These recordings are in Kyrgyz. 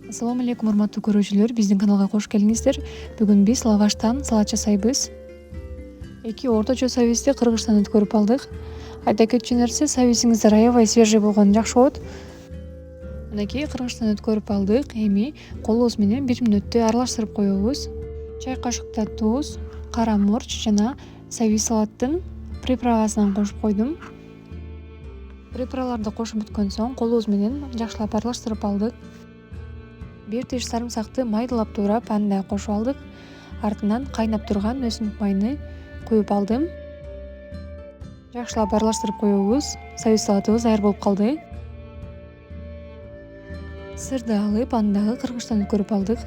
Ассалому алейкум, урматтуу көрүүчүлөр, биздин каналга кош келиңиздер. Бүгүн биз лаваштан салат жасайбыз. Эки орточо сабизди кыргычтан өткөрүп алдык. Айта кетчү нерсе, сабизиңиздер аябай свежий болгону жакшы болот. Мынакей кыргычтан өткөрүп алдык. Эми колубуз менен 1 мүнөттөй аралаштырып коебуз. Чай кашыкта туз, кара мурч жана сабиз салаттын приправасынан кошуп койдум. Приправаларды кошуп бүткөн соң колубуз менен жакшылап аралаштырып алдык. 1 тиш сарымсакты майдалап туурап аны кошуп алдык. Артынан кайнап турган өсүмдүк майыны куюп алдым. Жакшылап аралаштырып коебуз. Сабиз салатыбыз даяр болуп калды. Сырды алып, аны дагы кыргычтан өткөрүп алдык.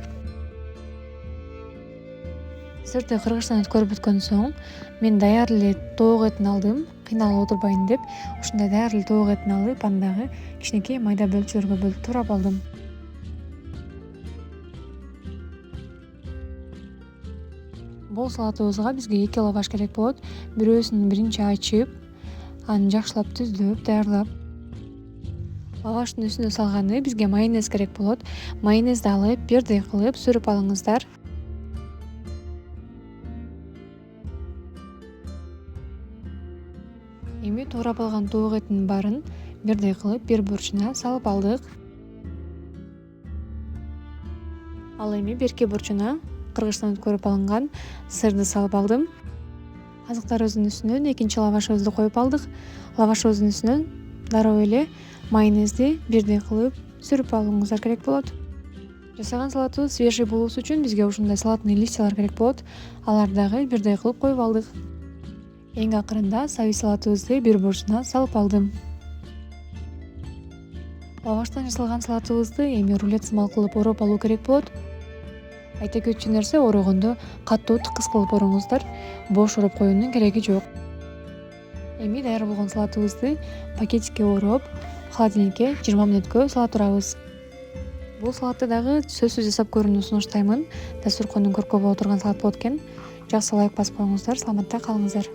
Сырды кыргычтан өткөрүп бүткөн соң мен даяр эле тоок этин алдым. Кыйналып отурбайын деп, ушундай даяр эле тоок этин алып, аны дагы кичинекей майда бөлчөлөргө бөлүп туурап алдым. Бул салатыбызга бизге 2 лаваш керек болот. Бирөөсүн биринчи ачып, аны жакшылап түздөп, даярдап. Лаваштын үстүнө салганы бизге майонез керек болот. Майонезди алып, бирдей кылып сүрүп алыңыздар. Эми туурап алган тоок этинин баарын бирдей кылып бир бурчуна салып алдык. Ал эми берки бурчуна кыргычтан өткөрүп алынган сырды салып алдым. Азыктарыбыздын үстүнөн экинчи лавашыбызды коюп алдык. Лавашыбыздын үстүнөн дароо эле майонезди бирдей кылып сүрүп алууңуздар керек болот. Жасаган салатыбыз свежий болуусу үчүн бизге ушундай салатный листьялар керек болот. Аларды дагы бирдей кылып коюп алдык. Эң акырында сабиз салатыбызды бир бурчуна салып алдым. Лаваштан жасалган салатыбызды эми рулет сымал кылып ороп алуу керек болот. Айта кетчү нерсе, орогондо катуу тыкыз кылып ороңуздар. Бош ороп коюунун кереги жок. Эми даяр болгон салатыбызды пакетикке ороп, холодильникке 20 мүнөткө сала турабыз. Бул салатты дагы сөзсүз жасап көрүүнү сунуштаймын. Дасторкондун көркү боло турган салат болот экен. Жакшы лайк басып коюңуздар, саламатта калыңыздар.